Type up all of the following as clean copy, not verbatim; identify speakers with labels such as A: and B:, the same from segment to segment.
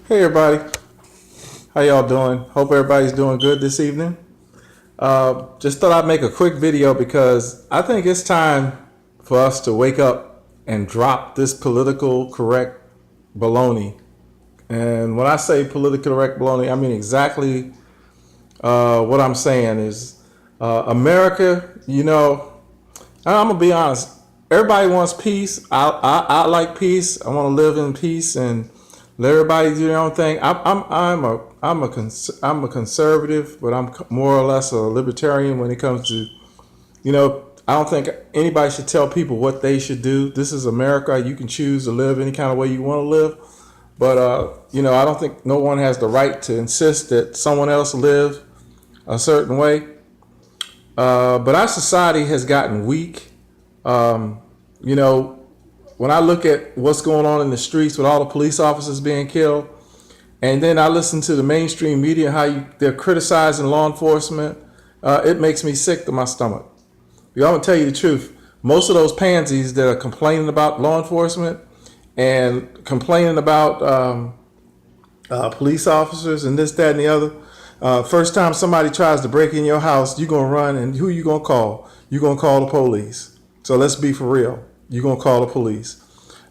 A: Hey everybody, how y'all doing? Hope everybody's doing good this evening. Just thought I'd make a quick video because I think it's time for us to wake up and drop this political correct baloney. And when I say politically correct baloney, I mean exactly what I'm saying is America, I'm gonna be honest. Everybody wants peace. I like peace. I want to live in peace and let everybody do their own thing. I'm a conservative, but I'm more or less a libertarian when it comes to I don't think anybody should tell people what they should do. This is America. You can choose to live any kind of way you want to live, but I don't think no one has the right to insist that someone else live a certain way. But our society has gotten weak. You know, when I look at what's going on in the streets with all the police officers being killed, and then I listen to the mainstream media, they're criticizing law enforcement, it makes me sick to my stomach. I'm gonna tell you the truth. Most of those pansies that are complaining about law enforcement and complaining about police officers and this, that, and the other, first time somebody tries to break in your house, you're gonna run, and who you gonna call? You're gonna call the police. So let's be for real. You're going to call the police.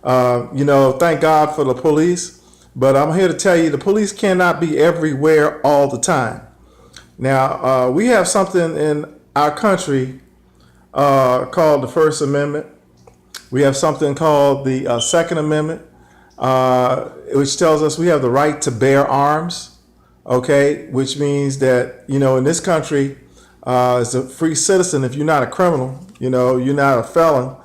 A: Thank God for the police, but I'm here to tell you the police cannot be everywhere all the time. Now, we have something in our country called the First Amendment. We have something called the Second Amendment, which tells us we have the right to bear arms, okay, which means that, in this country, as a free citizen, if you're not a criminal, you're not a felon,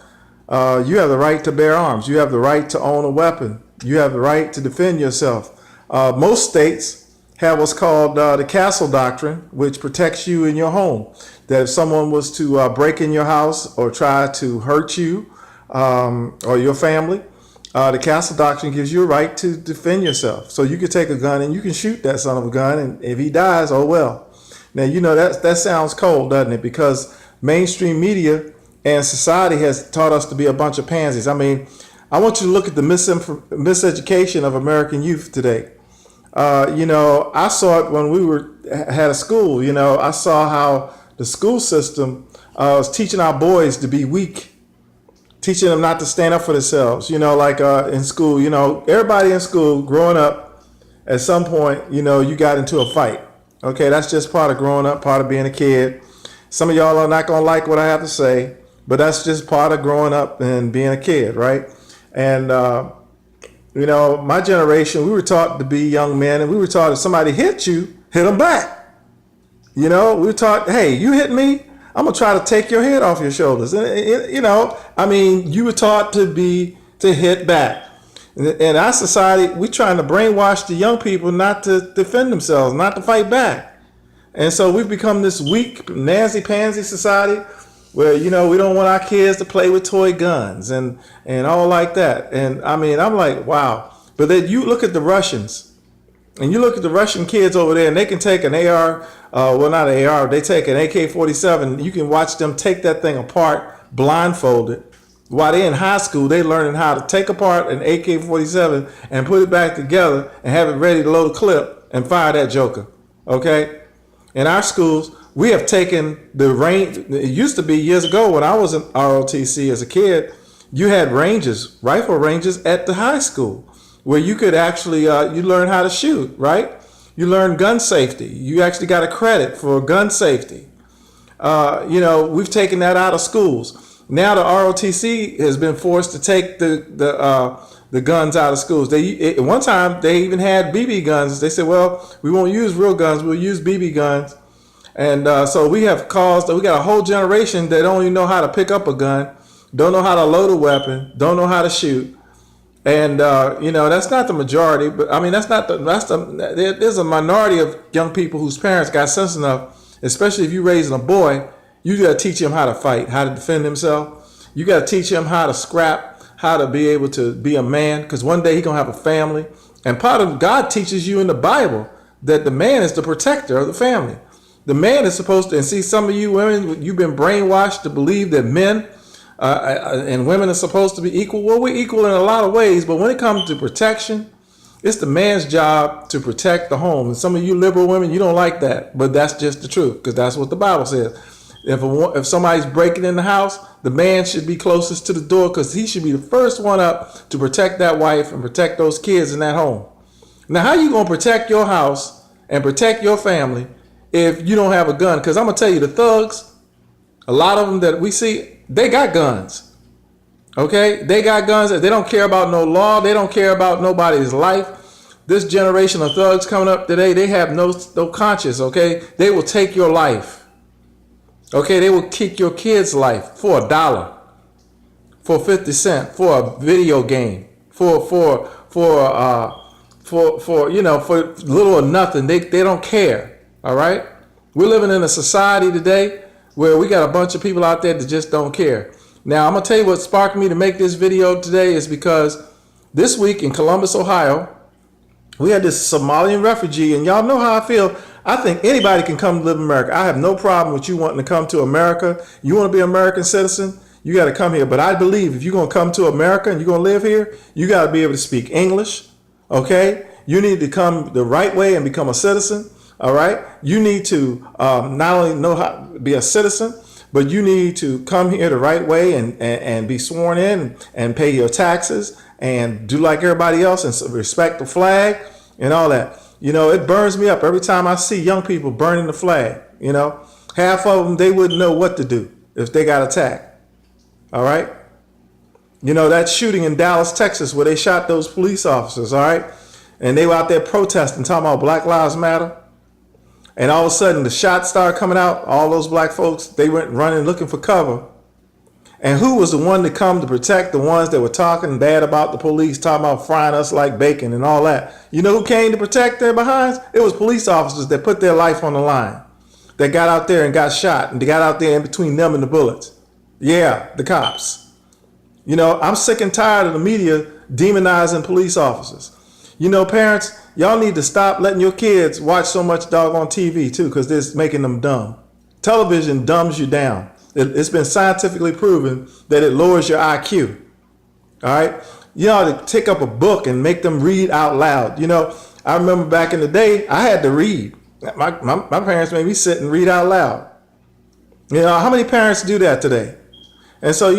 A: you have the right to bear arms. You have the right to own a weapon. You have the right to defend yourself. Most states have what's called the castle doctrine, which protects you in your home. That if someone was to break in your house or try to hurt you or your family, the castle doctrine gives you a right to defend yourself. So you can take a gun and you can shoot that son of a gun, and if he dies, oh well. Now, that sounds cold, doesn't it? Because mainstream media and society has taught us to be a bunch of pansies. I mean, I want you to look at the miseducation of American youth today. I saw it when had a school. I saw how the school system was teaching our boys to be weak, teaching them not to stand up for themselves. In school, everybody in school growing up, at some point, you got into a fight. Okay, that's just part of growing up, part of being a kid. Some of y'all are not going to like what I have to say, but that's just part of growing up and being a kid, right? And, my generation, we were taught to be young men, and we were taught if somebody hit you, hit them back. We were taught, hey, you hit me, I'm going to try to take your head off your shoulders. And, you were taught to hit back. In our society, we're trying to brainwash the young people not to defend themselves, not to fight back. And so we've become this weak, nancy-pansy society where, we don't want our kids to play with toy guns and all like that. And I mean, I'm like, wow. But then you look at the Russians, and you look at the Russian kids over there, and they can take an AR, not an AR, they take an AK-47. You can watch them take that thing apart blindfolded. While they're in high school, they're learning how to take apart an AK-47 and put it back together and have it ready to load a clip and fire that joker, okay? In our schools, we have taken the range. It used to be years ago when I was in ROTC as a kid, you had ranges, rifle ranges at the high school where you could actually, you learn how to shoot, right? You learn gun safety. You actually got a credit for gun safety. We've taken that out of schools. Now the ROTC has been forced to take the guns out of schools. At one time they even had BB guns. They said, well, we won't use real guns, we'll use BB guns. And so we got a whole generation that don't even know how to pick up a gun, don't know how to load a weapon, don't know how to shoot. And that's not the majority, but I mean there's a minority of young people whose parents got sense enough, especially if you're raising a boy. You got to teach him how to fight, how to defend himself. You got to teach him how to scrap, how to be able to be a man, because one day he's going to have a family. And part of God teaches you in the Bible that the man is the protector of the family. The man is supposed to, and see, some of you women, you've been brainwashed to believe that men and women are supposed to be equal. Well, we're equal in a lot of ways, but when it comes to protection It's the man's job to protect the home. And some of you liberal women, you don't like that, but that's just the truth, because that's what the Bible says. If somebody's breaking in the house, the man should be closest to the door, because he should be the first one up to protect that wife and protect those kids in that home. Now, how you going to protect your house and protect your family if you don't have a gun? Because I'm going to tell you, the thugs, a lot of them that we see, they got guns. Okay, they got guns. They don't care about no law. They don't care about nobody's life. This generation of thugs coming up today, they have no conscience. Okay, they will take your life. Okay, they will kick your kid's life for $1, for 50 cents, for a video game, for little or nothing. They don't care. All right, we're living in a society today where we got a bunch of people out there that just don't care. Now, I'm going to tell you what sparked me to make this video today is because this week in Columbus, Ohio, we had this Somalian refugee, and y'all know how I feel. I think anybody can come to live in America. I have no problem with you wanting to come to America. You want to be an American citizen, you got to come here. But I believe if you're going to come to America and you're going to live here, you got to be able to speak English, okay? You need to come the right way and become a citizen, all right? You need to not only know how to be a citizen, but you need to come here the right way and be sworn in and pay your taxes and do like everybody else and respect the flag and all that. You know, it burns me up every time I see young people burning the flag. You know, half of them, they wouldn't know what to do if they got attacked. All right. You know, that shooting in Dallas, Texas, where they shot those police officers. All right. And they were out there protesting, talking about Black Lives Matter. And all of a sudden the shots started coming out. All those black folks, they went running looking for cover. And who was the one to come to protect the ones that were talking bad about the police, talking about frying us like bacon and all that? You know who came to protect their behinds? It was police officers that put their life on the line, that got out there and got shot, and they got out there in between them and the bullets. Yeah, the cops. You know, I'm sick and tired of the media demonizing police officers. You know, parents, y'all need to stop letting your kids watch so much doggone TV too, because it's making them dumb. Television dumbs you down. It's been scientifically proven that it lowers your IQ. All right. You ought to take up a book and make them read out loud. You know, I remember back in the day, I had to read. My parents made me sit and read out loud. You know, how many parents do that today? And so,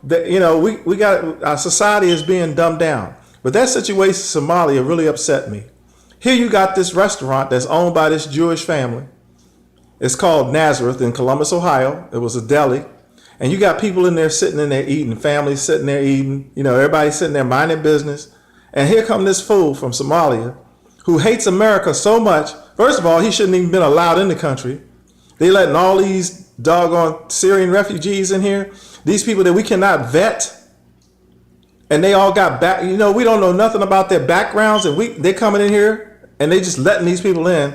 A: we got, our society is being dumbed down. But that situation in Somalia really upset me. Here you got this restaurant that's owned by this Jewish family. It's called Nazareth in Columbus, Ohio. It was a deli. And you got people in there sitting in there eating, families sitting there eating, you know, everybody sitting there minding business. And here come this fool from Somalia who hates America so much. First of all, he shouldn't even been allowed in the country. They letting all these doggone Syrian refugees in here. These people that we cannot vet. And they all got back, you know, we don't know nothing about their backgrounds, and they coming in here and they just letting these people in.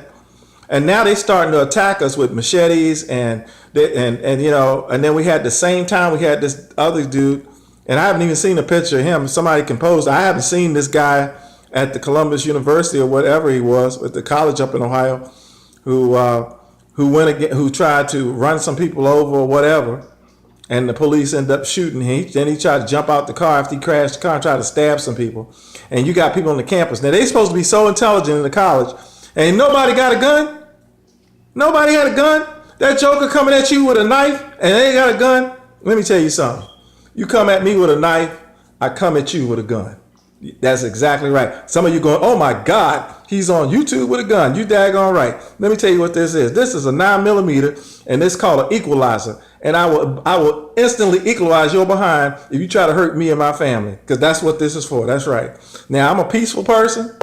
A: And now they starting to attack us with machetes and then we had the same time we had this other dude, and I haven't even seen a picture of him. Somebody composed. I haven't seen this guy at the Columbus University or whatever he was at the college up in Ohio, who tried to run some people over or whatever. And the police end up shooting him. Then he tried to jump out the car after he crashed the car and tried to stab some people. And you got people on the campus. Now, they supposed to be so intelligent in the college. And nobody got a gun. Nobody had a gun. That joker coming at you with a knife and they ain't got a gun. Let me tell you something. You come at me with a knife, I come at you with a gun. That's exactly right. Some of you going, oh my God, he's on YouTube with a gun. You daggone right. Let me tell you what this is. This is a 9mm, and it's called an equalizer. And I will instantly equalize your behind if you try to hurt me and my family, because that's what this is for. That's right. Now, I'm a peaceful person.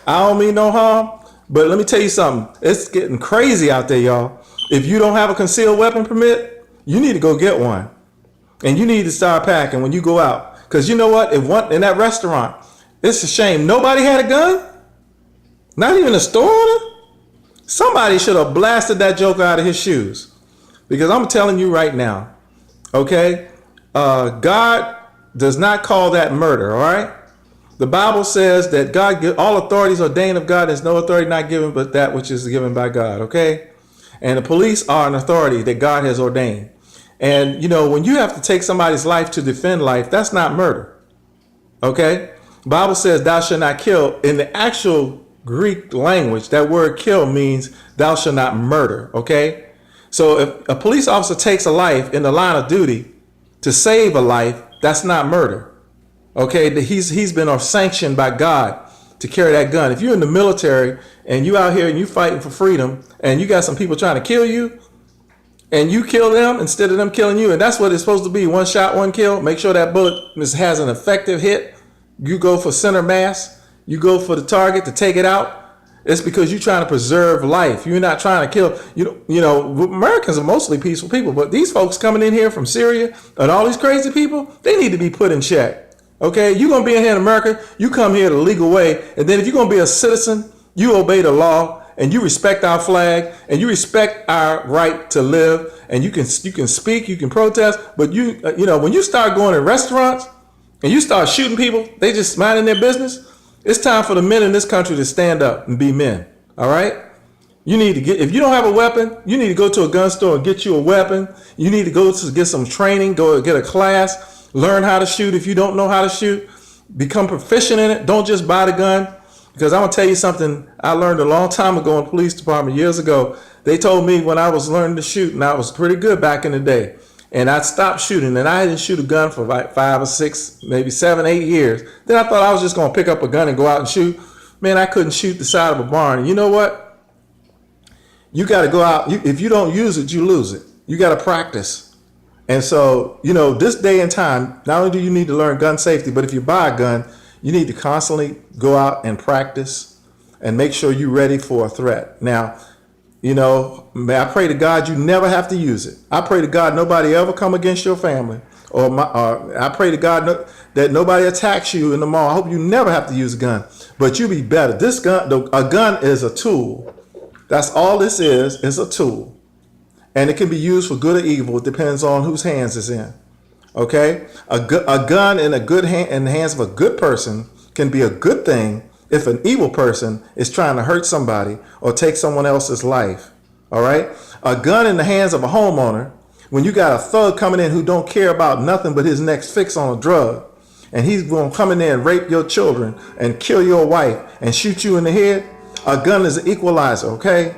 A: I don't mean no harm. But let me tell you something. It's getting crazy out there, y'all. If you don't have a concealed weapon permit, you need to go get one. And you need to start packing when you go out. Because you know what? In that restaurant, it's a shame. Nobody had a gun. Not even a store owner. Somebody should have blasted that joker out of his shoes. Because I'm telling you right now, okay, God does not call that murder, all right? The Bible says that all authorities ordained of God. There's no authority not given but that which is given by God, okay? And the police are an authority that God has ordained. And, you know, when you have to take somebody's life to defend life, that's not murder, okay? Bible says thou shalt not kill. In the actual Greek language, that word kill means thou shalt not murder. Okay. So if a police officer takes a life in the line of duty to save a life, that's not murder. Okay. He's been sanctioned by God to carry that gun. If you're in the military and you out here and you fighting for freedom and you got some people trying to kill you and you kill them instead of them killing you, and that's what it's supposed to be, one shot, one kill. Make sure that bullet has an effective hit. You go for center mass. You go for the target to take it out. It's because you're trying to preserve life. You're not trying to kill. You know, Americans are mostly peaceful people, but these folks coming in here from Syria and all these crazy people, they need to be put in check. Okay, you're gonna be in here in America. You come here the legal way, and then if you're gonna be a citizen, you obey the law and you respect our flag and you respect our right to live. And you can speak, you can protest, but you know, when you start going in restaurants and you start shooting people, they just minding their business. It's time for the men in this country to stand up and be men. All right. You need to if you don't have a weapon, you need to go to a gun store and get you a weapon. You need to go to get some training, go get a class. Learn how to shoot if you don't know how to shoot. Become proficient in it. Don't just buy the gun. Because I'm going to tell you something I learned a long time ago in the police department years ago. They told me when I was learning to shoot, and I was pretty good back in the day, and I stopped shooting, and I didn't shoot a gun for like 5 or 6, maybe 7, 8 years. Then I thought I was just going to pick up a gun and go out and shoot. Man, I couldn't shoot the side of a barn. And you know what? You got to go out. If you don't use it, you lose it. You got to practice. And so, you know, this day and time, not only do you need to learn gun safety, but if you buy a gun, you need to constantly go out and practice and make sure you're ready for a threat. Now, you know, I pray to God you never have to use it. I pray to God nobody ever come against your family. Or I pray to God that nobody attacks you in the mall. I hope you never have to use a gun, but you be better. This gun, a gun is a tool. That's all this is a tool. And it can be used for good or evil. It depends on whose hands it's in. Okay? A gun in the hands of a good person can be a good thing if an evil person is trying to hurt somebody or take someone else's life. All right? A gun in the hands of a homeowner, when you got a thug coming in who don't care about nothing but his next fix on a drug, and he's going to come in there and rape your children and kill your wife and shoot you in the head, a gun is an equalizer, okay?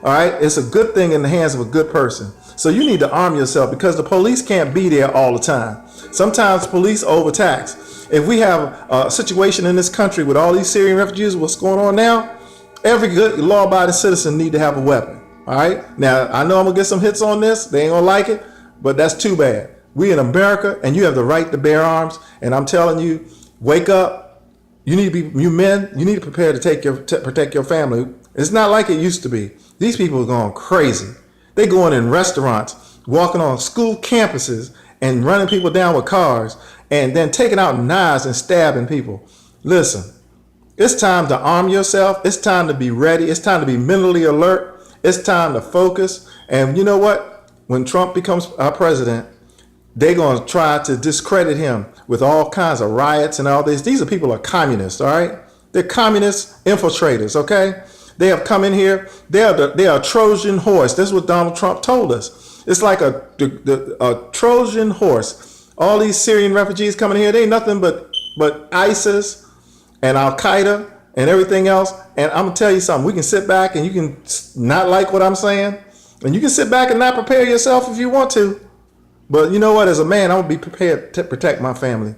A: All right, it's a good thing in the hands of a good person. So you need to arm yourself because the police can't be there all the time. Sometimes police overtax. If we have a situation in this country with all these Syrian refugees, what's going on now, every good law-abiding citizen need to have a weapon. All right. Now, I know I'm going to get some hits on this. They ain't going to like it, but that's too bad. We in America and you have the right to bear arms. And I'm telling you, wake up. You need to be, you men, you need to prepare to protect your family. It's not like it used to be. These people are going crazy. They going in restaurants, walking on school campuses and running people down with cars and then taking out knives and stabbing people. Listen, it's time to arm yourself. It's time to be ready. It's time to be mentally alert. It's time to focus. And you know what? When Trump becomes our president, they're going to try to discredit him with all kinds of riots and all this. These are people who are communists, all right? They're communist infiltrators, okay? They have come in here. They are a Trojan horse. This is what Donald Trump told us. It's like a Trojan horse. All these Syrian refugees coming here, they ain't nothing but ISIS and Al Qaeda and everything else. And I'm gonna tell you something. We can sit back and you can not like what I'm saying, and you can sit back and not prepare yourself if you want to. But you know what? As a man, I'm gonna be prepared to protect my family.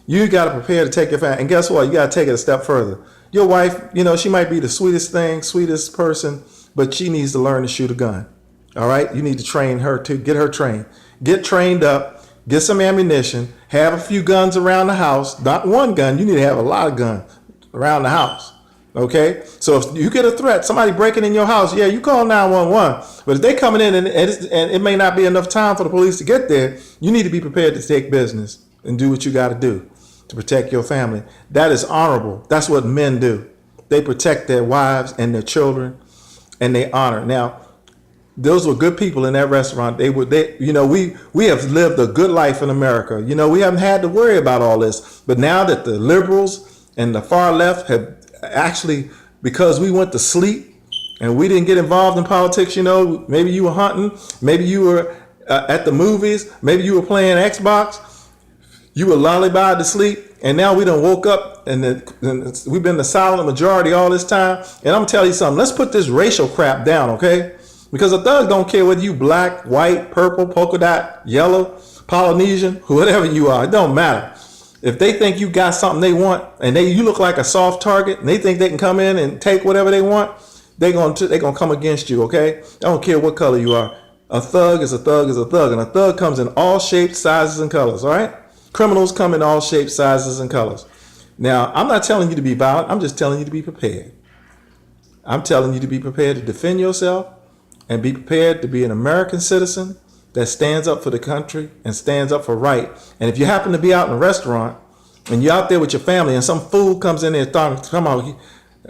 A: You got to prepare to take your family. And guess what? You got to take it a step further. Your wife, you know, she might be the sweetest thing, sweetest person, but she needs to learn to shoot a gun. All right? You need to train her to get her trained. Get trained up, get some ammunition, have a few guns around the house. Not one gun. You need to have a lot of guns around the house. Okay? So if you get a threat, somebody breaking in your house, yeah, you call 911. But if they coming in and it may not be enough time for the police to get there, you need to be prepared to take business and do what you got to do to protect your family. That is honorable. That's what men do. They protect their wives and their children, and they honor. Now, those were good people in that restaurant. We have lived a good life in America. You know, we haven't had to worry about all this. But now that the liberals and the far left have actually, because we went to sleep and we didn't get involved in politics, you know, maybe you were hunting, maybe you were at the movies, maybe you were playing Xbox, you were lullabied to sleep. And now we done woke up and we've been the silent majority all this time. And I'm telling you something, let's put this racial crap down, okay? Because a thug don't care whether you black, white, purple, polka dot, yellow, Polynesian, whatever you are, it don't matter. If they think you got something they want and you look like a soft target and they think they can come in and take whatever they want, they're gonna come against you, okay? I don't care what color you are. A thug is a thug is a thug, and a thug comes in all shapes, sizes, and colors, all right? Criminals come in all shapes, sizes, and colors. Now, I'm not telling you to be violent. I'm just telling you to be prepared. I'm telling you to be prepared to defend yourself and be prepared to be an American citizen that stands up for the country and stands up for right. And if you happen to be out in a restaurant and you're out there with your family and some fool comes in there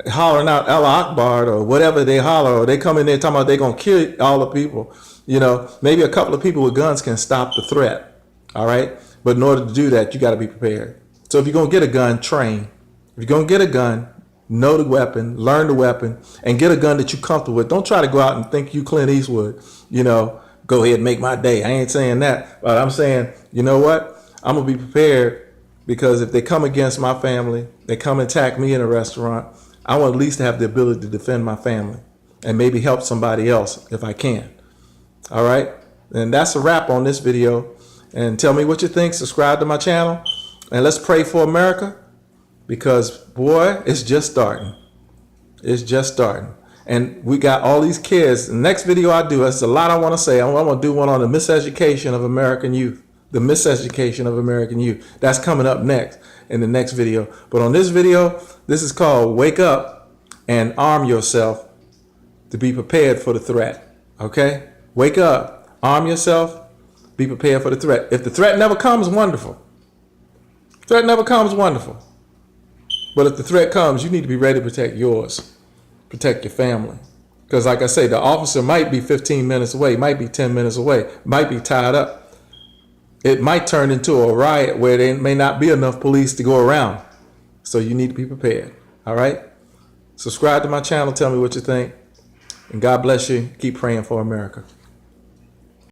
A: hollering out Allah Akbar or whatever they holler, or they come in there talking about they're going to kill all the people, maybe a couple of people with guns can stop the threat. All right. But in order to do that, you got to be prepared. So if you're going to get a gun, train. If you're going to get a gun, know the weapon, learn the weapon, and get a gun that you're comfortable with. Don't try to go out and think you Clint Eastwood, go ahead and make my day. I ain't saying that, but I'm saying, you know what? I'm going to be prepared, because if they come against my family, they come and attack me in a restaurant, I want at least to have the ability to defend my family and maybe help somebody else if I can. All right. And that's a wrap on this video. And tell me what you think. Subscribe to my channel. And let's pray for America, because, boy, it's just starting. It's just starting. And we got all these kids. The next video I do, there's a lot I want to say. I'm going to do one on the miseducation of American youth. The miseducation of American youth. That's coming up next in the next video. But on this video, this is called Wake Up and Arm Yourself to be prepared for the threat. Okay? Wake up. Arm yourself. Be prepared for the threat. If the threat never comes, wonderful. Threat never comes, wonderful. But if the threat comes, you need to be ready to protect yours. Protect your family. Because like I say, the officer might be 15 minutes away, might be 10 minutes away, might be tied up. It might turn into a riot where there may not be enough police to go around. So you need to be prepared. All right? Subscribe to my channel. Tell me what you think. And God bless you. Keep praying for America.